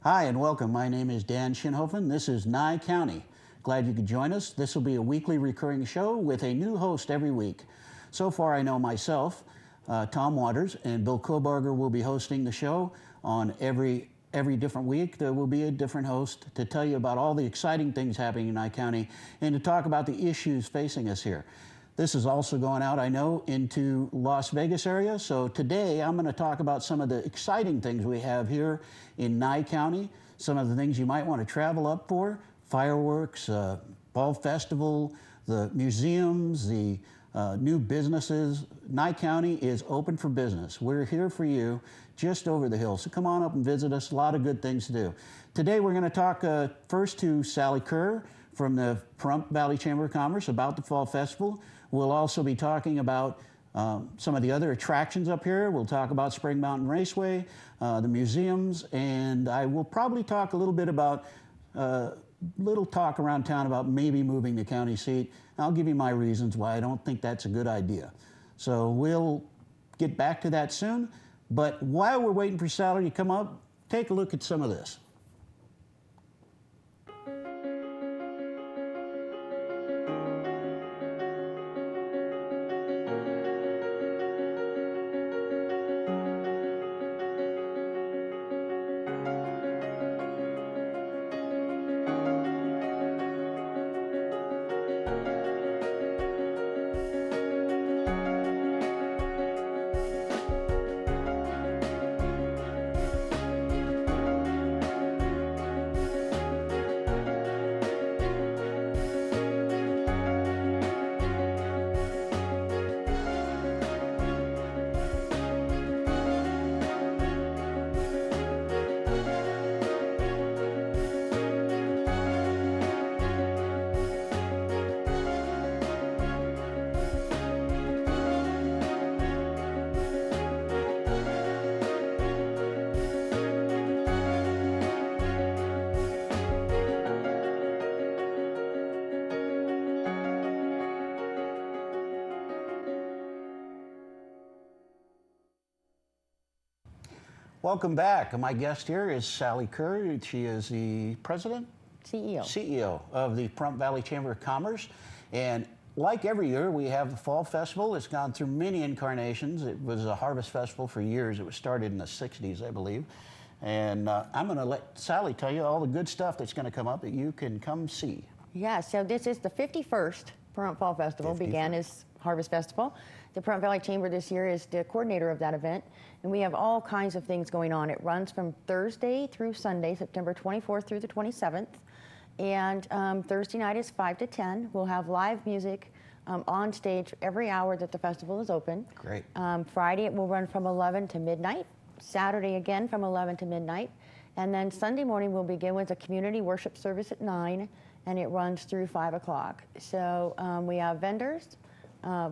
Hi and welcome. My name is Dan Schinhofen. This is Nye County. Glad you could join us. This will be a weekly recurring show with a new host every week. So far I know myself, Tom Waters, and Bill Kobarger will be hosting the show on every different week. There will be a different host to tell you about all the exciting things happening in Nye County and to talk about the issues facing us here. This is also going out, I know, into Las Vegas area. So today I'm going to talk about some of the exciting things we have here in Nye County, some of the things you might want to travel up for, fireworks, fall festival, the museums, the new businesses. Nye County is open for business. We're here for you just over the hill. So come on up and visit us. A lot of good things to do. Today we're going to talk first to Salli Kerr from the Pahrump Valley Chamber of Commerce about the Fall Festival. We'll also be talking about some of the other attractions up here. We'll talk about Spring Mountain Raceway, the museums, and I will probably talk a little bit about little talk around town about maybe moving the county seat. I'll give you my reasons why I don't think that's a good idea. So we'll get back to that soon. But while we're waiting for Salli to come up, take a look at some of this. Welcome back. My guest here is Salli Kerr. She is the president? CEO of the Pahrump Valley Chamber of Commerce. And like every year, we have the Fall Festival. It's gone through many incarnations. It was a harvest festival for years. It was started in the 60s, I believe. And I'm going to let Salli tell you all the good stuff that's going to come up that you can come see. Yeah, so this is the 51st Pahrump Fall Festival. 51st. Began as Harvest Festival. The Pahrump Valley Chamber this year is the coordinator of that event, and we have all kinds of things going on. It runs from Thursday through Sunday, September 24th through the 27th, and Thursday night is 5 to 10. We'll have live music on stage every hour that the festival is open. Great. Friday it will run from 11 to midnight, Saturday again from 11 to midnight, and then Sunday morning we'll begin with a community worship service at 9, and it runs through 5 o'clock. So we have vendors.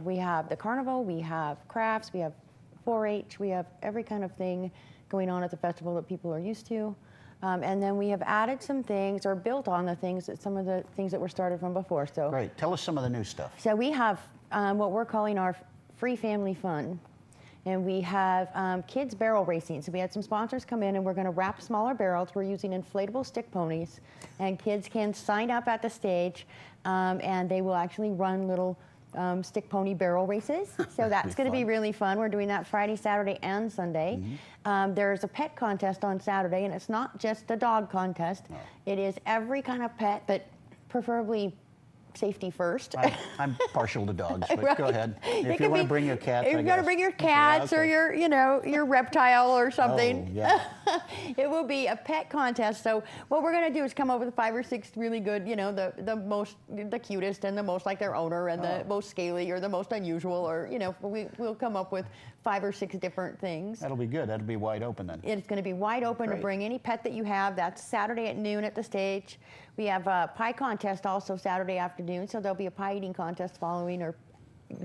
We have the carnival, we have crafts, we have 4-H, we have every kind of thing going on at the festival that people are used to. And then we have added some things or built on the things that some of the things that were started from before. So great. Tell us some of the new stuff. So we have what we're calling our free family fun. And we have kids barrel racing. So we had some sponsors come in and we're going to wrap smaller barrels. We're using inflatable stick ponies. And kids can sign up at the stage and they will actually run little stick pony barrel races. So that's going to be really fun. We're doing that Friday, Saturday, and Sunday. Mm-hmm. There's a pet contest on Saturday, and it's not just a dog contest. No. It is every kind of pet, but preferably safety first. I'm partial to dogs, but right. Go ahead. If you want to bring your cats, you've got to bring your cats, okay. Or your reptile or something. Oh, yeah. It will be a pet contest. So what we're going to do is come up with 5 or 6 really good, the cutest and the most like their owner and the most scaly or the most unusual, or we'll come up with 5 or 6 different things. That'll be good. That'll be wide open then. It's going to be wide open. Great. To bring any pet that you have. That's Saturday at noon at the stage. We have a pie contest also Saturday afternoon, so there'll be a pie eating contest following or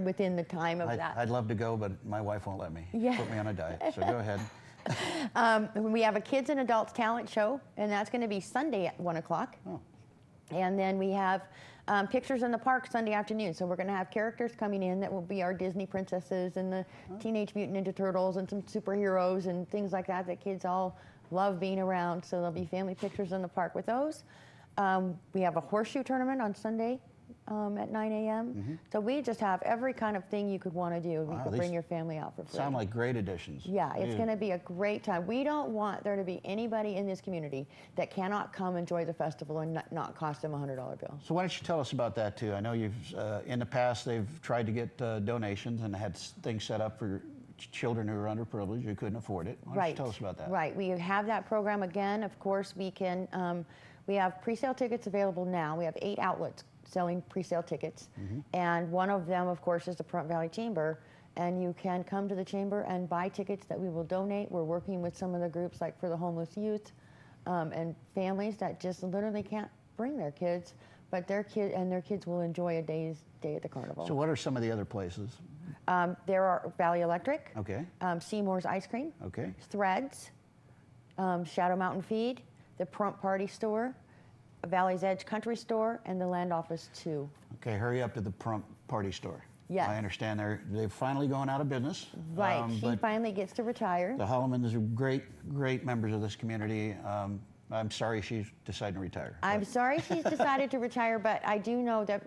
within the time of that. I'd love to go, but my wife won't let me. Yeah. Put me on a diet, so go ahead. We have a kids and adults talent show, and that's going to be Sunday at 1 o'clock. Oh. And then we have Pictures in the Park Sunday afternoon. So we're going to have characters coming in that will be our Disney princesses and the Teenage Mutant Ninja Turtles and some superheroes and things like that that kids all love being around. So there'll be family pictures in the park with those. We have a horseshoe tournament on Sunday at 9 a.m. So we just have every kind of thing you could want to do. You could bring your family out for free. Sound like great additions. Yeah, it's going to be a great time. We don't want there to be anybody in this community that cannot come enjoy the festival and not cost them a $100 bill. So why don't you tell us about that too? I know you've, in the past, they've tried to get donations and had things set up for children who are underprivileged who couldn't afford it. Why don't you tell us about that? Right, we have that program again. Of course, we can, we have pre-sale tickets available now. We have 8 outlets selling pre-sale tickets. And one of them, of course, is the Pahrump Valley Chamber. And you can come to the chamber and buy tickets that we will donate. We're working with some of the groups like for the homeless youth and families that just literally can't bring their kids, but their kids will enjoy a day at the carnival. So what are some of the other places? There are Valley Electric, Okay. Seymour's Ice Cream, Okay. Threads, Shadow Mountain Feed, the Pahrump Party Store, Valley's Edge Country Store, and the Land Office 2. Okay, hurry up to the Pahrump Party Store. Yes. I understand they've finally gone out of business. Right, she finally gets to retire. The Hollemans are great members of this community. I'm sorry she's decided to retire. I'm sorry she's decided to retire, but I do know that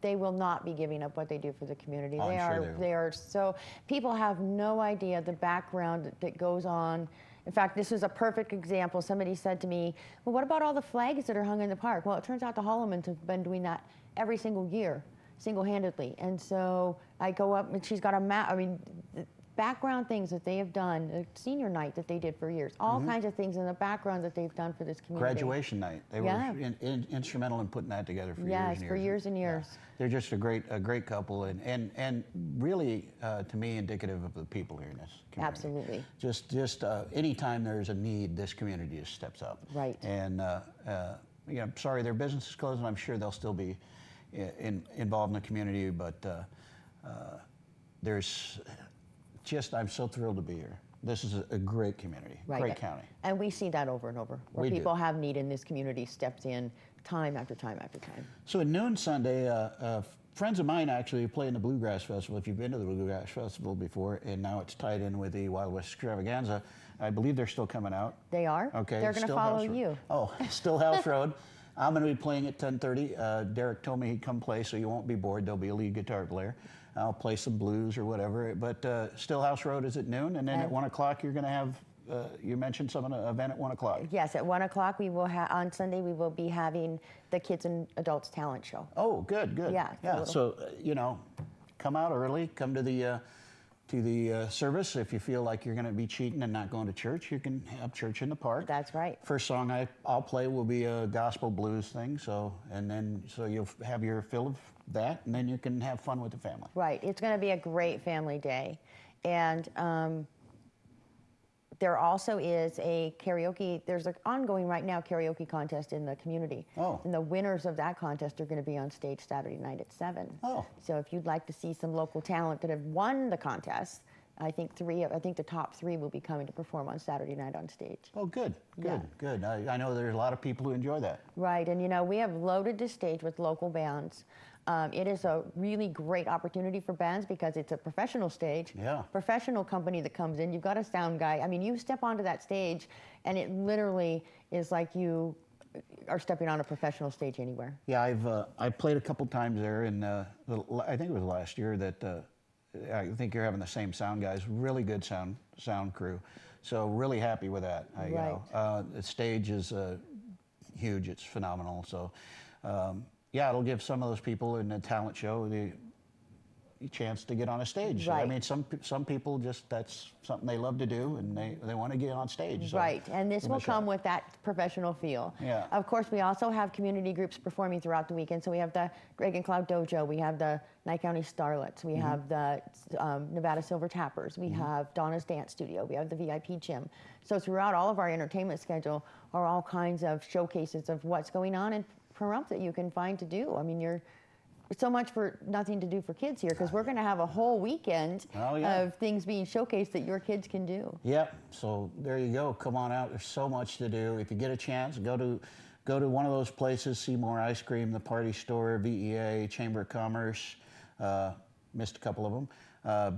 they will not be giving up what they do for the community. Oh, I'm sure They are so, people have no idea the background that goes on. In fact, this was a perfect example. Somebody said to me, well, what about all the flags that are hung in the park? Well, it turns out the Hollemans have been doing that every single year, single-handedly. And so I go up, and she's got a map. I mean, background things that they have done, the senior night that they did for years, all kinds of things in the background that they've done for this community. Graduation night. They were instrumental in putting that together for years and years. Yes, for years and years. Yeah. They're just a great couple, and really, to me, indicative of the people here in this community. Absolutely. Just anytime there's a need, this community just steps up. Right. And I'm sorry their business is closed, and I'm sure they'll still be involved in the community, but I'm so thrilled to be here. This is a great community, great county. And we see that over and over, where people have need in this community steps in time after time after time. So at noon Sunday, friends of mine actually play in the Bluegrass Festival, if you've been to the Bluegrass Festival before, and now it's tied in with the Wild West Extravaganza. I believe they're still coming out. They are? Okay. They're going to follow you. Oh, Stillhouse Road. I'm going to be playing at 10:30. Derek told me he'd come play, so you won't be bored. There'll be a lead guitar player. I'll play some blues or whatever. But Stillhouse Road is at noon, and then at 1 o'clock you're going to have, you mentioned some event at 1 o'clock. Yes, at 1 o'clock we will on Sunday we will be having the Kids and Adults Talent Show. Oh, good. Yeah. So come out early. Come to the service. If you feel like you're going to be cheating and not going to church, you can have church in the park. That's right. First song I'll play will be a gospel blues thing. So you'll have your fill of that, and then you can have fun with the family. Right. It's going to be a great family day, and there also is a karaoke. There's an ongoing right now karaoke contest in the community. Oh. And the winners of that contest are going to be on stage Saturday night at 7. Oh. So if you'd like to see some local talent that have won the contest, I think the top 3 will be coming to perform on Saturday night on stage. Oh, good. I know there's a lot of people who enjoy that. Right, and we have loaded the stage with local bands. It is a really great opportunity for bands because it's a professional stage. Yeah. Professional company that comes in. You've got a sound guy. I mean, you step onto that stage, and it literally is like you are stepping on a professional stage anywhere. Yeah, I've played a couple times there, and I think it was last year that I think you're having the same sound guys. Really good sound crew. So really happy with that. The stage is huge. It's phenomenal. So. It'll give some of those people in the talent show the chance to get on a stage. Right. I mean, some people that's something they love to do, and they want to get on stage. So right, and this will come with that professional feel. Yeah. Of course, we also have community groups performing throughout the weekend. So we have the Greg and Cloud Dojo, we have the Nye County Starlets, we have the Nevada Silver Tappers, we have Donna's Dance Studio, we have the VIP Gym. So throughout all of our entertainment schedule are all kinds of showcases of what's going on in Pahrump that you can find to do. I mean, so much for nothing to do for kids here, because we're going to have a whole weekend of things being showcased that your kids can do. Yep. So there you go. Come on out. There's so much to do. If you get a chance, go to one of those places. Seymour Ice Cream, the Party Store, VEA, Chamber of Commerce. Missed a couple of them.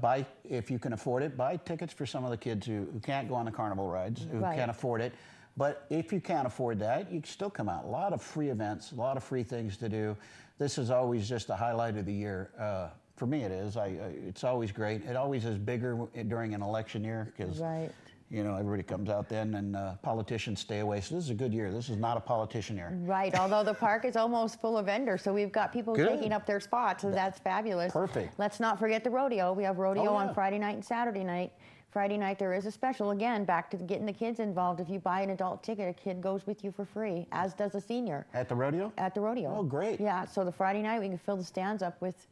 Buy, if you can afford it, buy tickets for some of the kids who can't go on the carnival rides, who Right. can't afford it. But if you can't afford that, you can still come out. A lot of free events, a lot of free things to do. This is always just a highlight of the year. For me, it is. It's always great. It always is bigger during an election year because, Right. you know, everybody comes out then and politicians stay away. So this is a good year. This is not a politician year. Right, although the park is almost full of vendors, so we've got people Good. taking up their spots, so that's fabulous. Perfect. Let's not forget the rodeo. We have rodeo Oh, yeah. on Friday night and Saturday night. Friday night there is a special, again, back to getting the kids involved. If you buy an adult ticket, a kid goes with you for free, as does a senior. At the rodeo? At the rodeo. Oh, great. Yeah, so the Friday night we can fill the stands up with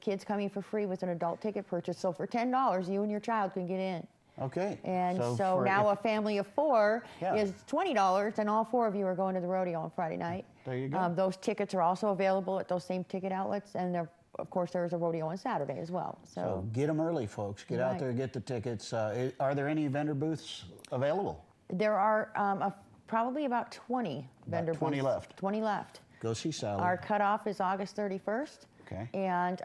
kids coming for free with an adult ticket purchase. So for $10, you and your child can get in. Okay. And so now a family of 4 Yeah. is $20, and all 4 of you are going to the rodeo on Friday night. There you go. Those tickets are also available at those same ticket outlets, and of course there's a rodeo on Saturday as well. So get them early, folks. Get out Right. there, get the tickets. Are there any vendor booths available? There are probably about 20 vendor 20 booths. left. 20 left. Go see Salli. Our cutoff is August 31st. Okay. And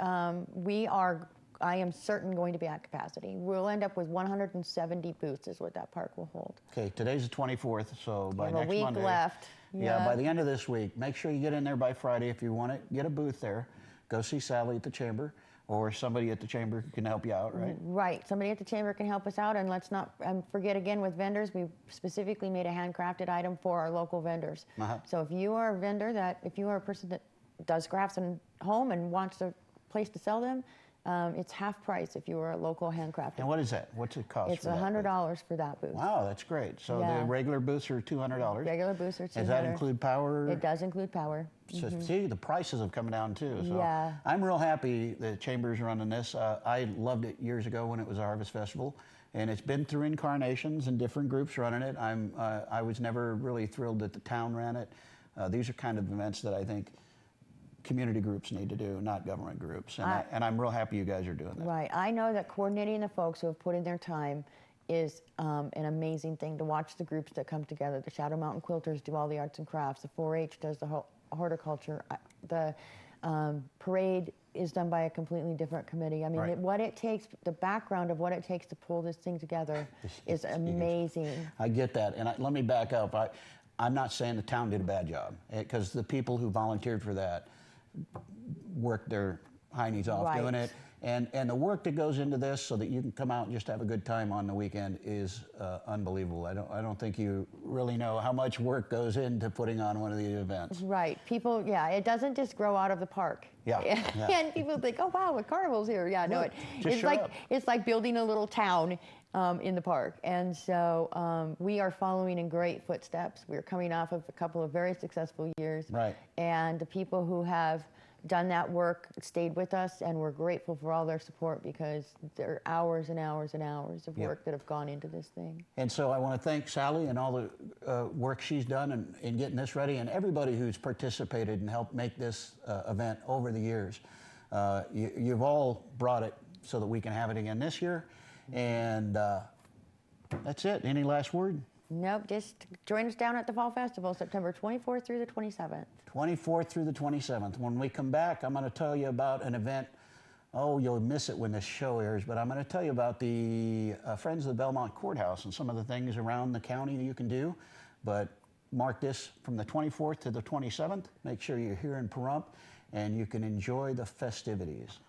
I am certain going to be at capacity. We'll end up with 170 booths is what that park will hold. Okay, today's the 24th, so by We have next a week Monday. left. Yeah, by the end of this week, make sure you get in there by Friday if you want it. Get a booth there. Go see Salli at the chamber, or somebody at the chamber can help you out, right? Right. Somebody at the chamber can help us out, and let's not forget again with vendors, we specifically made a handcrafted item for our local vendors. Uh-huh. So if you are a vendor if you are a person that does crafts at home and wants a place to sell them, it's half price if you are a local handcrafted. And what is that? What's it cost? It's for that booth? $100 for that booth. Wow, that's great. So Yeah. the regular booths are $200. Regular booths are $200. Does that include power? It does include power. So see, the prices have come down too. So Yeah. I'm real happy the Chamber's running this. I loved it years ago when it was a Harvest Festival, and it's been through incarnations and different groups running it. I was never really thrilled that the town ran it. These are kind of events that I think community groups need to do, not government groups. And I'm real happy you guys are doing that. Right. I know that coordinating the folks who have put in their time is an amazing thing to watch the groups that come together. The Shadow Mountain Quilters do all the arts and crafts. The 4-H does the horticulture. The parade is done by a completely different committee. I mean, Right. what it takes, the background of what it takes to pull this thing together is amazing. I get that. And let me back up. I'm not saying the town did a bad job, because the people who volunteered for that worked their heinies off Right. doing it. And the work that goes into this so that you can come out and just have a good time on the weekend is unbelievable. I don't think you really know how much work goes into putting on one of these events. Right. People, yeah, it doesn't just grow out of the park. Yeah, yeah. And people think, oh, wow, the carnival's here. Yeah, no, Look, just show up. it's like building a little town in the park. And so we are following in great footsteps. We're coming off of a couple of very successful years. Right. And the people who have done that work stayed with us, and we're grateful for all their support because there are hours and hours and hours of Yep. work that have gone into this thing. And so I want to thank Salli and all the work she's done in getting this ready, and everybody who's participated and helped make this event over the years. You've all brought it so that we can have it again this year. And that's it. Any last word? Nope, just join us down at the Fall Festival, September 24th through the 27th. 24th through the 27th. When we come back, I'm going to tell you about an event. Oh, you'll miss it when this show airs, but I'm going to tell you about the Friends of the Belmont Courthouse and some of the things around the county that you can do. But mark this from the 24th to the 27th. Make sure you're here in Pahrump, and you can enjoy the festivities.